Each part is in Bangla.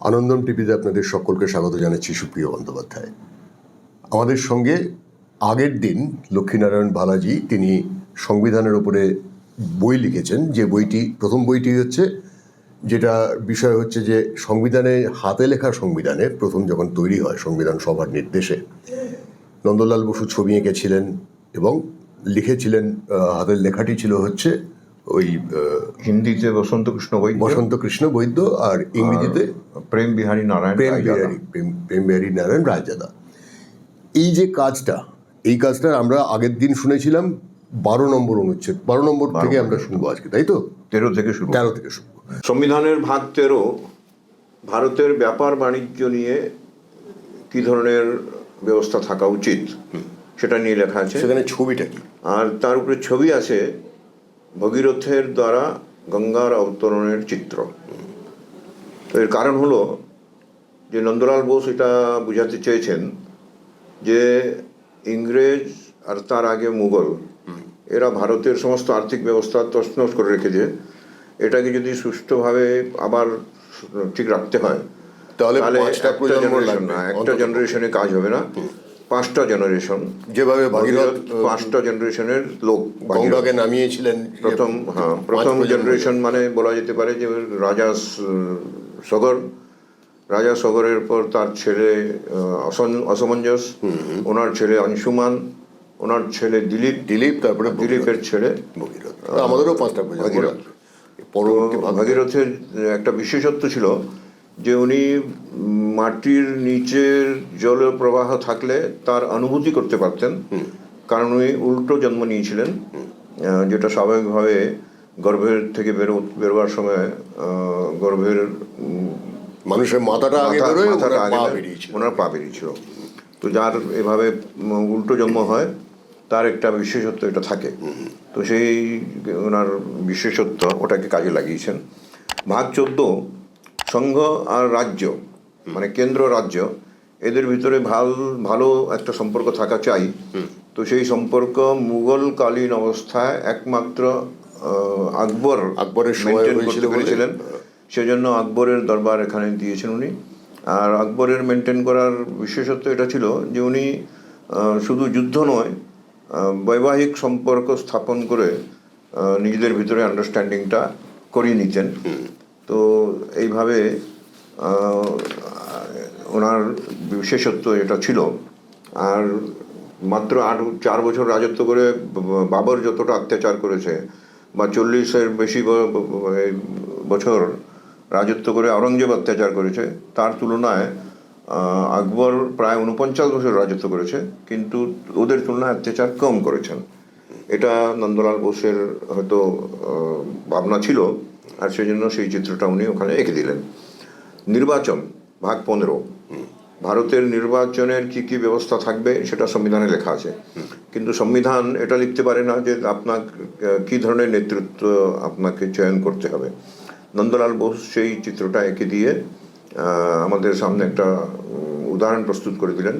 আনন্দম টিভিতে আপনাদের সকলকে স্বাগত জানাচ্ছি। সুপ্রিয় বন্দ্যোপাধ্যায় আমাদের সঙ্গে। আগের দিন লক্ষ্মীনারায়ণ বালাজি তিনি সংবিধানের উপরে বই লিখেছেন, যে বইটি প্রথম বইটি হচ্ছে, যেটা বিষয় হচ্ছে যে সংবিধানে, হাতে লেখা সংবিধানে প্রথম যখন তৈরি হয় সংবিধান সভার নির্দেশে, নন্দলাল বসু ছবি এঁকেছিলেন এবং লিখেছিলেন। হাতের লেখাটি ছিল হচ্ছে ওই হিন্দিতে বসন্ত কৃষ্ণ বৈদ্য আর ইংরেজিতে প্রেম বিহারী নারায়ণ রায়জাদা। এই যে কাজটা, এই কাজটা আমরা আগের দিন শুনেছিলাম 12 নম্বর অনুচ্ছেদ, 12 নম্বর থেকে আমরা শুনবো আজকে, তাই তো? 13 থেকে শুরু। সংবিধানের ভাগ 13 ভারতের ব্যাপার বাণিজ্য নিয়ে কি ধরনের ব্যবস্থা থাকা উচিত সেটা নিয়ে লেখা আছে। সেখানে ছবিটা কি, আর তার উপরে ছবি আছে ভগীরথের দ্বারা গঙ্গার অবতরণের চিত্র। তো এর কারণ হলো যে নন্দলাল বোস এটা বুঝাতে চেয়েছেন যে ইংরেজ আর তার আগে মুঘল এরা ভারতের সমস্ত আর্থিক ব্যবস্থা তছনছ করে রেখেছে। এটাকে যদি সুষ্ঠুভাবে আবার ঠিক রাখতে হয় তাহলে একটা জেনারেশনে কাজ হবে না, 5টা জেনারেশন, যেভাবে ভাগীরথ 5টা জেনারেশনের লোক গঙ্গাকে নামিয়েছিলেন। প্রথম জেনারেশন মানে বলা যেতে পারে যে রাজা সগরের পর তার ছেলে অসমঞ্জস, ওনার ছেলে অংশুমান, ওনার ছেলে দিলীপ, তারপরে দিলীপের ছেলে ভগীরথ। আমাদেরও 5টা ভাগীরথ। ভাগীরথের একটা বিশেষত্ব ছিল যে উনি মাটির নিচের জলের প্রবাহ থাকলে তার অনুভূতি করতে পারতেন, কারণ উনি উল্টো জন্ম নিয়েছিলেন, যেটা স্বাভাবিকভাবে গর্ভের থেকে বেরোবার সময় গর্ভের মানুষের মাথাটা আগে ওনার পা বেরিয়েছিল। তো যার এভাবে উল্টো জন্ম হয় তার একটা বিশেষত্ব এটা থাকে। তো সেই ওনার বিশেষত্ব ওটাকে কাজে লাগিয়েছেন। ভাগ 14 সংঘ আর রাজ্য, মানে কেন্দ্র রাজ্য, এদের ভিতরে ভালো একটা সম্পর্ক থাকা চাই। তো সেই সম্পর্ক মুঘলকালীন অবস্থায় একমাত্র আকবরের মেনটেন করতে পেরেছিলেন। সেজন্য আকবরের দরবার এখানে দিয়েছেন উনি। আর আকবরের মেনটেন করার বিশেষত্ব এটা ছিল যে উনি শুধু যুদ্ধ নয়, বৈবাহিক সম্পর্ক স্থাপন করে নিজেদের ভিতরে আন্ডারস্ট্যান্ডিংটা করিয়ে নিতেন। তো এইভাবে ওনার বিশেষত্ব এটা ছিল। আর মাত্র 4 বছর রাজত্ব করে বাবর যতটা অত্যাচার করেছে, বা 40-এর বেশি বছর রাজত্ব করে আওরঙ্গজেব অত্যাচার করেছে, তার তুলনায় আকবর প্রায় 49 বছর রাজত্ব করেছে, কিন্তু ওদের তুলনায় অত্যাচার কম করেছেন। এটা নন্দলাল বোসের হয়তো ভাবনা ছিল, আর সেই জন্য সেই চিত্রটা উনি ওখানে এঁকে দিলেন। নির্বাচন ভাগ 15 ভারতের নির্বাচনের কি কি ব্যবস্থা থাকবে সেটা সংবিধানে লেখা আছে, কিন্তু সংবিধান এটা লিখতে পারে না যে আপনার কি ধরনের নেতৃত্ব আপনাকে চয়ন করতে হবে। নন্দলাল বোস সেই চিত্রটা এঁকে দিয়ে আমাদের সামনে একটা উদাহরণ প্রস্তুত করে দিলেন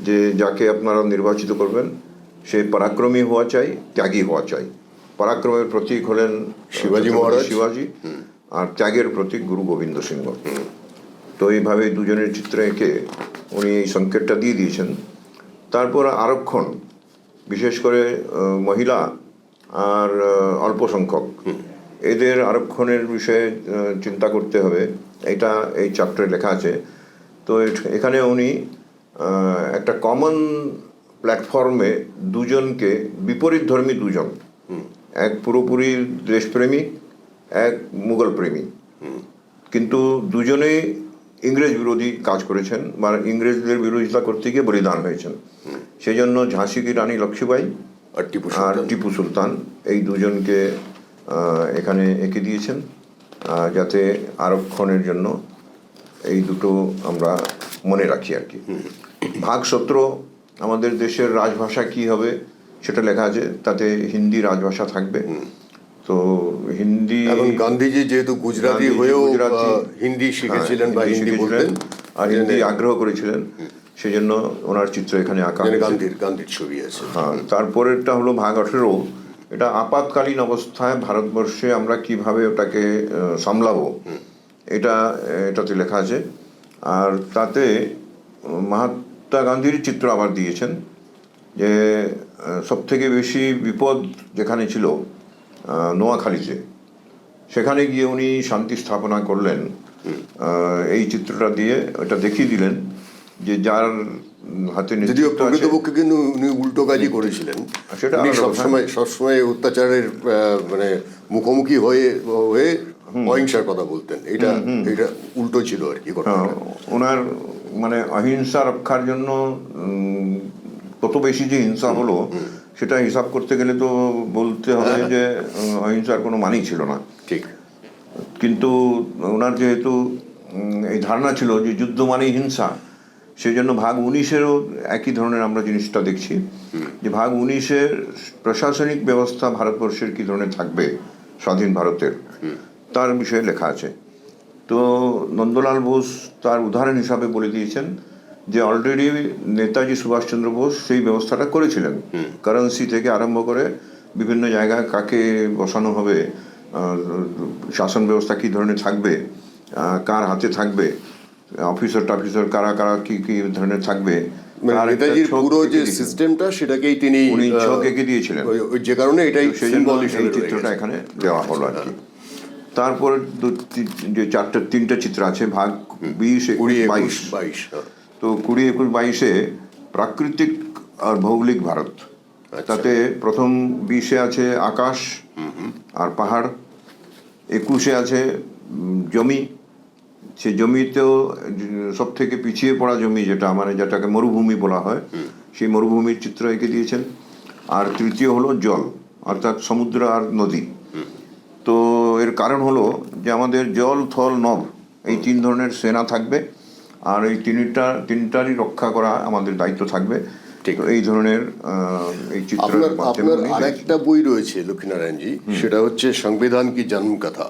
যে যাকে আপনারা নির্বাচিত করবেন সে পরাক্রমী হওয়া চাই, ত্যাগী হওয়া চাই। পরাক্রমের প্রতীক হলেন শিবাজি, আর ত্যাগের প্রতীক গুরু গোবিন্দ সিংহ। তো এইভাবে দুজনের চিত্র এঁকে উনি এই সংকেতটা দিয়ে দিয়েছেন। তারপর আরক্ষণ, বিশেষ করে মহিলা আর অল্প সংখ্যক, এদের আরক্ষণের বিষয়ে চিন্তা করতে হবে, এটা এই চ্যাপ্টারে লেখা আছে। তো এখানে উনি একটা কমন প্ল্যাটফর্মে দুজনকে, বিপরীত ধর্মী দুজন, এক পুরোপুরি দেশপ্রেমিক, এক মুঘল প্রেমী, কিন্তু দুজনেই ইংরেজ বিরোধী কাজ করেছেন বা ইংরেজদের বিরোধিতা করতে গিয়ে বলিদান হয়েছেন। সেই জন্য ঝাঁসি কি রানী লক্ষ্মীবাই আর টিপু সুলতান, এই দুজনকে এখানে এঁকে দিয়েছেন, যাতে আরক্ষণের জন্য এই দুটো আমরা মনে রাখি আর কি। ভাগ 17 আমাদের দেশের রাজভাষা কি হবে সেটা লেখা আছে, তাতে হিন্দি রাজভাষা থাকবে। তো হিন্দি, এখন গান্ধীজি যেহেতু গুজরাটি হয়েও হিন্দি শিখেছিলেন বা হিন্দি বলতেন আর হিন্দি আগ্রহ করেছিলেন, সেই জন্য ওনার চিত্র এখানে আঁকা, গান্ধীর ছবি আছে। হ্যাঁ, তারপরেরটা হলো ভাগ 18, এটা আপাতকালীন অবস্থায় ভারতবর্ষে আমরা কিভাবে ওটাকে সামলাবো এটাতে লেখা আছে। আর তাতে মহাত্মা গান্ধীর চিত্র আবার দিয়েছেন, যে সব থেকে বেশি বিপদ যেখানে ছিল নোয়াখালীতে, সেখানে গিয়ে উনি শান্তি স্থাপনা করলেন। এই চিত্রটা দিয়ে ওটা দেখিয়ে দিলেন যে যার হাতে যদিও নেতৃত্ব আছে, প্রকৃতপক্ষে কিন্তু উনি উল্টো কাজই করেছিলেন। সেটা উনি আলাদা সবসময় অত্যাচারের মানে মুখোমুখি হয়ে হয়ে অহিংসার কথা বলতেন। এটা উল্টো ছিল আর কি ঘটনাটা। ওনার মানে অহিংসা রক্ষার জন্য কত বেশি যে হিংসা হলো সেটা হিসাব করতে গেলে তো বলতে হবে যে অহিংসার কোনো মানেই ছিল না। ঠিক। কিন্তু ওনার যেহেতু এই ধারণা ছিল যে যুদ্ধ মানেই হিংসা, সেই জন্য ভাগ 19-এরও একই ধরনের আমরা জিনিসটা দেখছি, যে ভাগ 19-এর প্রশাসনিক ব্যবস্থা ভারতবর্ষের কী ধরনের থাকবে স্বাধীন ভারতের, তার বিষয়ে লেখা আছে। তো নন্দলাল বোস তার উদাহরণ হিসাবে বলে দিয়েছেন যে অলরেডি নেতাজি সুভাষচন্দ্র বোস সেই ব্যবস্থাটা করেছিলেন। কারেন্সি থেকে আরম্ভ করে বিভিন্ন জায়গায় কাকে বসানো হবে, শাসন ব্যবস্থা কী ধরনের থাকবে, কার হাতে থাকবে, অফিসার টাফিসার কারা কারা কি কি ধরনের থাকবে, নেতাজির পুরো যে সিস্টেমটা সেটাকেই তিনি উনি ছক এঁকে দিয়েছিলেন। যে কারণে এটাই সেই জন্য এই চিত্রটা এখানে দেওয়া হলো আর কি। তারপর যে তিনটে চিত্র আছে, ভাগ 20, 21, 22। তো 20, 21, 22-এ প্রাকৃতিক আর ভৌগোলিক ভারত। তাতে প্রথম 20-এ আছে আকাশ আর পাহাড়, 21-এ আছে জমি। সে জমিতেও সব থেকে পিছিয়ে পড়া জমি যেটা, মানে যেটাকে মরুভূমি বলা হয়, সেই মরুভূমির চিত্র এঁকে দিয়েছেন। আর তৃতীয় হলো জল, অর্থাৎ সমুদ্র আর নদী। তো এর কারণ হলো যে আমাদের জল, থল, নভ এই 3 ধরনের সেনা থাকবে, আর এই তিনটারই রক্ষা করা আমাদের দায়িত্ব থাকবে। ঠিক এই ধরনের এই চিত্র। আপনার আরেকটা বই রয়েছে লক্ষ্মীনারায়ণজি, সেটা হচ্ছে সংবিধান কি জন্মকথা।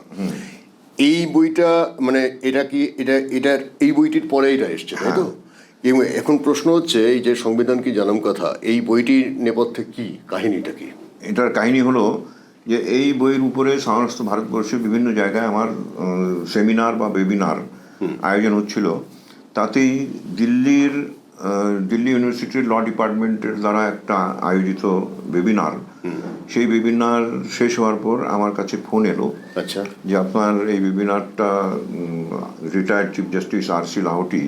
এই বইটা মানে এটা এই বইটির পরে এটা এসছে, তাই তো? এবং এখন প্রশ্ন হচ্ছে এই যে সংবিধান কি জন্মকথা, এই বইটির নেপথ্যে কি কাহিনীটা কি? এটার কাহিনী হলো যে এই বইয়ের উপরে সমস্ত ভারতবর্ষের বিভিন্ন জায়গায় আমার সেমিনার বা ওয়েবিনার আয়োজন হচ্ছিল। তাতেই দিল্লি ইউনিভার্সিটির ল ডিপার্টমেন্টের দ্বারা একটা আয়োজিত ওয়েবিনার, সেই ওয়েবিনার শেষ হওয়ার পর আমার কাছে ফোন এলো, আচ্ছা, যে আপনার এই ওয়েবিনারটা রিটায়ার্ড চিফ জাস্টিস R.C. লাহোটি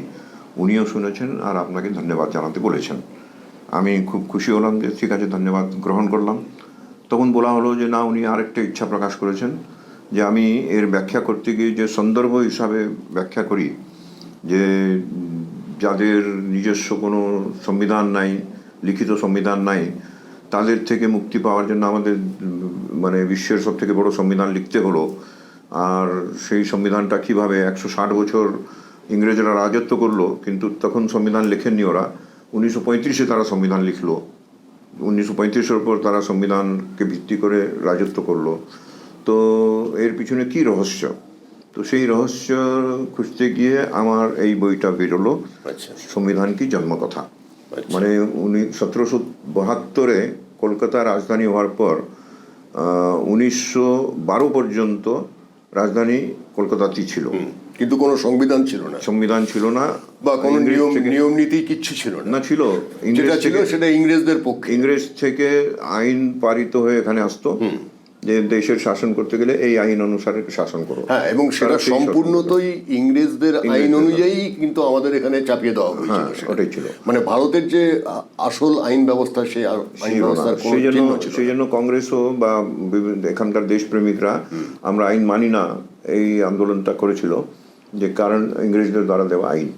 উনিও শুনেছেন আর আপনাকে ধন্যবাদ জানাতে বলেছেন। আমি খুব খুশি হলাম, যে ঠিক আছে, ধন্যবাদ গ্রহণ করলাম। তখন বলা হলো যে না, উনি আরেকটা ইচ্ছা প্রকাশ করেছেন, যে আমি এর ব্যাখ্যা করতে গিয়ে যে সন্দর্ভ হিসাবে ব্যাখ্যা করি, যে যাদের নিজস্ব কোনো সংবিধান নাই, লিখিত সংবিধান নাই, তাদের থেকে মুক্তি পাওয়ার জন্য আমাদের মানে বিশ্বের সব থেকে বড় সংবিধান লিখতে হলো। আর সেই সংবিধানটা কীভাবে 160 বছর ইংরেজরা রাজত্ব করলো, কিন্তু তখন সংবিধান লেখেননি ওরা। 1935-এ তারা সংবিধান লিখলো, 1935-এর উপর তারা সংবিধানকে ভিত্তি করে রাজত্ব করলো। তো এর পিছনে কি রহস্য? তো সেই রহস্য খুঁজতে গিয়ে আমার এই বইটা বেরোলো, সংবিধান কি জন্মকথা। মানে 1772-এ কলকাতা রাজধানী হওয়ার পর 1912 পর্যন্ত রাজধানী কলকাতাতেই ছিল, কিন্তু কোনো সংবিধান ছিল না বা কোনো নিয়ম নীতি কিচ্ছু ছিল না। ছিল যেটা ছিল সেটা ইংরেজদের পক্ষে, ইংরেজ থেকে আইন পারিত হয়ে এখানে আসতো, যে দেশের শাসন করতে গেলে এই আইন অনুসারে শাসন করো। হ্যাঁ, এবং সেটা সম্পূর্ণতই ইংরেজদের আইন অনুযায়ী কিন্তু আমাদের এখানে চাপিয়ে দেওয়া হয়েছিল। ওটাই ছিল, মানে ভারতের যে আসল আইন ব্যবস্থা, সেই আইন ব্যবস্থার সেই জন্য কংগ্রেসও বা এখানকার দেশপ্রেমিকরা আমরা আইন মানি না এই আন্দোলনটা করেছিল, যে কারণ ইংরেজদের দ্বারা দেওয়া আইন।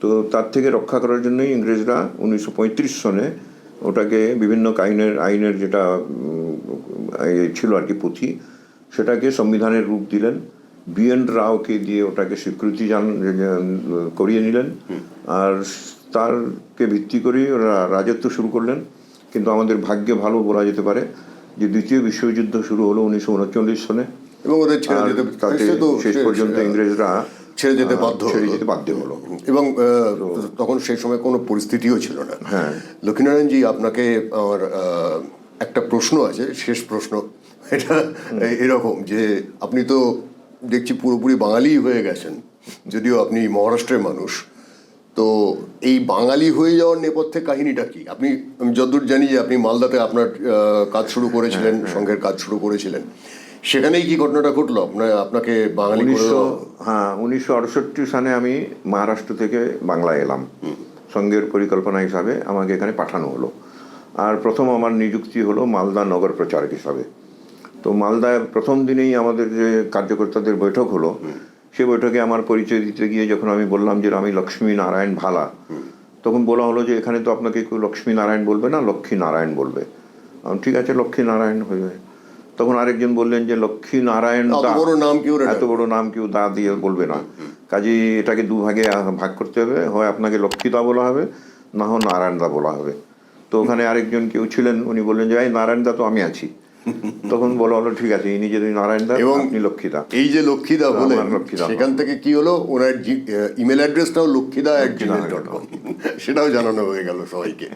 তো তার থেকে রক্ষা করার জন্যই ইংরেজরা 1935 সনে ওটাকে বিভিন্ন আইনের যেটা ছিল আর কি পুঁথি, সেটাকে সংবিধানের রূপ দিলেন। BN রাওকে দিয়ে ওটাকে স্বীকৃতি করিয়ে নিলেন, আর তারকে ভিত্তি করেই ওরা রাজত্ব শুরু করলেন। কিন্তু আমাদের ভাগ্যে ভালো বলা যেতে পারে যে দ্বিতীয় বিশ্বযুদ্ধ শুরু হলো 1939 সনে, এবং ওদের শেষ পর্যন্ত ইংরেজরা ছেড়ে যেতে বাধ্য হলো। এবং তখন সেই সময় কোনো পরিস্থিতিও ছিল না। হ্যাঁ, লক্ষ্মীনারায়ণজি, আপনাকে আমার একটা প্রশ্ন আছে, শেষ প্রশ্ন। এটা এরকম যে আপনি তো দেখছি পুরোপুরি বাঙালি হয়ে গেছেন, যদিও আপনি মহারাষ্ট্রের মানুষ। তো এই বাঙালি হয়ে যাওয়ার নেপথ্যে কাহিনীটা কি? আপনি, আমি যতদূর জানি যে আপনি মালদাতে আপনার কাজ শুরু করেছিলেন, সংঘের কাজ শুরু করেছিলেন, সেখানেই কি ঘটনাটা ঘটলো আপনাকে বাঙালি করে দেওয়া? 1968 সালে আমি মহারাষ্ট্র থেকে বাংলায় এলাম সংঘের পরিকল্পনা হিসাবে, আমাকে এখানে পাঠানো হলো। আর প্রথম আমার নিযুক্তি হলো মালদা নগর প্রচারক হিসাবে। তো মালদায় প্রথম দিনেই আমাদের যে কার্যকর্তাদের বৈঠক হলো, সে বৈঠকে আমার পরিচয় দিতে গিয়ে যখন আমি বললাম যে আমি লক্ষ্মী নারায়ণ ভালা, তখন বলা হলো যে এখানে তো আপনাকে কেউ লক্ষ্মী নারায়ণ বলবে না, লক্ষ্মী নারায়ণ বলবে। ঠিক আছে, লক্ষ্মী নারায়ণ হয়ে। তখন আরেকজন বললেন যে লক্ষ্মী নারায়ণ দা, এত বড় নাম কেউ দা দিয়ে বলবে না, কাজেই এটাকে দুভাগে ভাগ করতে হবে, হয় আপনাকে লক্ষ্মী দা বলা হবে, না হয় নারায়ণ দা বলা হবে। তো ওখানে আরেকজন কেউ ছিলেন, উনি বললেন যে এই নারায়ণ দা তো আমি আছি। তখন বলা হলো ঠিক আছে, ইনি যদি নারায়ণ দা, এবং আপনি লক্ষ্মী দা। এই যে লক্ষ্মীদা বলে, লক্ষ্মীদা, সেখান থেকে কি হলো, ওনার ইমেল অ্যাড্রেসটাও লক্ষ্মীদা@gmail.com, সেটাও জানানো হয়ে গেল সবাইকে।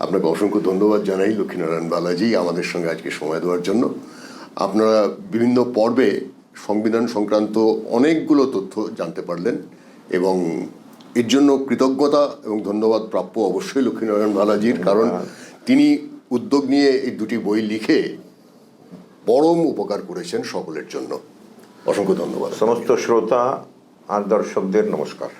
আপনাকে অসংখ্য ধন্যবাদ জানাই লক্ষ্মীনারায়ণ বালাজি আমাদের সঙ্গে আজকে সময় দেওয়ার জন্য। আপনারা বিভিন্ন পর্বে সংবিধান সংক্রান্ত অনেকগুলো তথ্য জানতে পারলেন, এবং এর জন্য কৃতজ্ঞতা এবং ধন্যবাদ প্রাপ্য অবশ্যই লক্ষ্মীনারায়ণ বালাজির, কারণ তিনি উদ্যোগ নিয়ে এই দুটি বই লিখে পরম উপকার করেছেন সকলের জন্য। অসংখ্য ধন্যবাদ। সমস্ত শ্রোতা আর দর্শকদের নমস্কার।